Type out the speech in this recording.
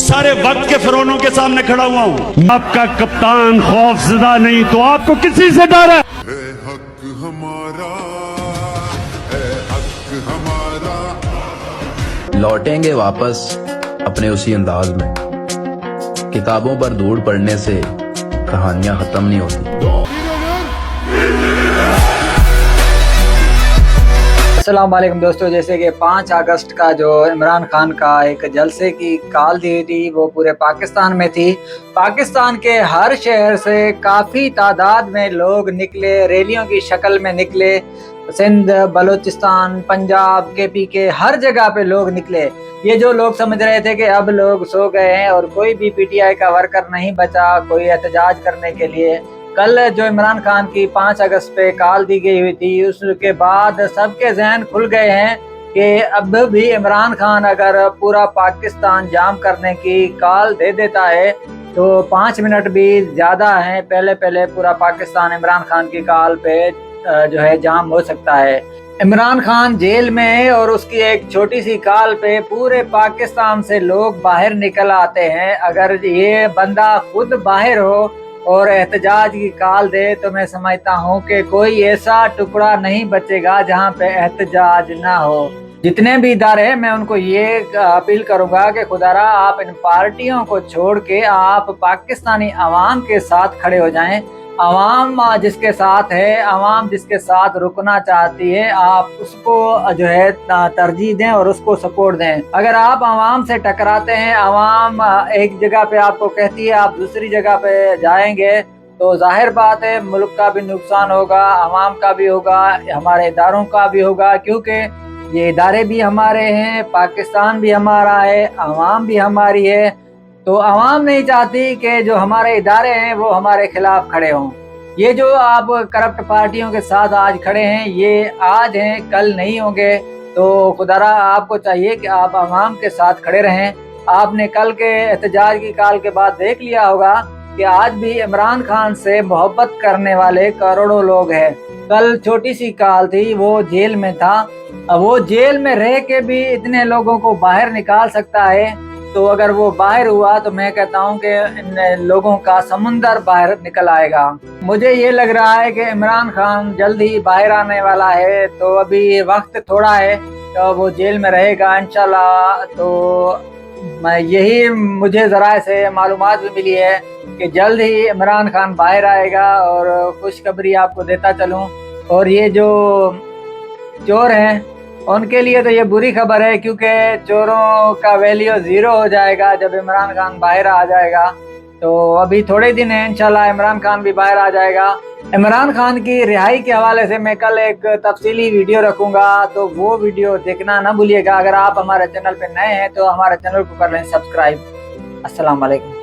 सारे वक्त के फिरौनों के सामने खड़ा हुआ हूँ। आपका कप्तान खौफजदा नहीं तो आपको किसी से डर है? हक हमारा है, हक हमारा। लौटेंगे वापस अपने उसी अंदाज में। किताबों पर धूल पड़ने से कहानियां खत्म नहीं होती। अस्सलाम वालेकुम दोस्तों, जैसे कि 5 अगस्त का जो इमरान खान का एक जलसे की कॉल दी थी वो पूरे पाकिस्तान में थी। पाकिस्तान के हर शहर से काफ़ी तादाद में लोग निकले, रैलियों की शक्ल में निकले। सिंध, बलूचिस्तान, पंजाब, KP के हर जगह पे लोग निकले। ये जो लोग समझ रहे थे कि अब लोग सो गए हैं और कोई भी PTI का वर्कर नहीं बचा कोई एहतजाज करने के लिए। कल जो इमरान खान की 5 अगस्त पे कॉल दी गई हुई थी, उसके बाद सबके जहन खुल गए हैं कि अब भी इमरान खान अगर पूरा पाकिस्तान जाम करने की कॉल दे देता है तो 5 मिनट भी ज़्यादा हैं, पहले पूरा पाकिस्तान इमरान खान की कॉल पे जो है जाम हो सकता है। इमरान खान जेल में है और उसकी एक छोटी सी कॉल पे पूरे पाकिस्तान से लोग बाहर निकल आते हैं। अगर ये बंदा खुद बाहर हो और एहतजाज की कॉल दे तो मैं समझता हूँ कि कोई ऐसा टुकड़ा नहीं बचेगा जहाँ पे एहतजाज ना हो। जितने भी इदारे हैं मैं उनको ये अपील करूँगा कि खुदारा आप इन पार्टियों को छोड़ के आप पाकिस्तानी अवाम के साथ खड़े हो जाएं। अवाम जिसके साथ है, अवाम जिसके साथ रुकना चाहती है, आप उसको जो है तरजीह दें और उसको सपोर्ट दें। अगर आप अवाम से टकराते हैं, अवाम एक जगह पे आपको कहती है आप दूसरी जगह पे जाएंगे, तो जाहिर बात है मुल्क का भी नुकसान होगा, अवाम का भी होगा, हमारे इदारों का भी होगा, क्योंकि ये इदारे भी हमारे हैं, पाकिस्तान भी हमारा है, अवाम भी हमारी है। तो अवाम नहीं चाहती कि जो हमारे इदारे हैं वो हमारे खिलाफ खड़े हों। ये जो आप करप्ट पार्टियों के साथ आज खड़े हैं, ये आज हैं, कल नहीं होंगे। तो खुदारा आपको चाहिए कि आप अवाम के साथ खड़े रहें। आपने कल के एहतजाज की कॉल के बाद देख लिया होगा कि आज भी इमरान खान से मोहब्बत करने वाले करोड़ों लोग हैं। कल छोटी सी कॉल थी, वो जेल में था, वो जेल में रह के भी इतने लोगों को बाहर निकाल सकता है। तो अगर वो बाहर हुआ तो मैं कहता हूँ कि इन लोगों का समुंदर बाहर निकल आएगा। मुझे ये लग रहा है कि इमरान खान जल्द ही बाहर आने वाला है, तो अभी वक्त थोड़ा है, तो वो जेल में रहेगा इंशाल्लाह। तो मैं यही मुझे ज़रा से मालूमात भी मिली है कि जल्द ही इमरान खान बाहर आएगा और खुशखबरी आपको देता चलूँ। और ये जो चोर हैं उनके लिए तो ये बुरी खबर है, क्योंकि चोरों का वैल्यू 0 हो जाएगा जब इमरान खान बाहर आ जाएगा। तो अभी थोड़े दिन हैं, इंशाल्लाह इमरान खान भी बाहर आ जाएगा। इमरान खान की रिहाई के हवाले से मैं कल एक तफसीली वीडियो रखूंगा, तो वो वीडियो देखना ना भूलिएगा। अगर आप हमारे चैनल पे नए हैं तो हमारे चैनल को कर लें सब्सक्राइब। अस्सलाम वालेकुम।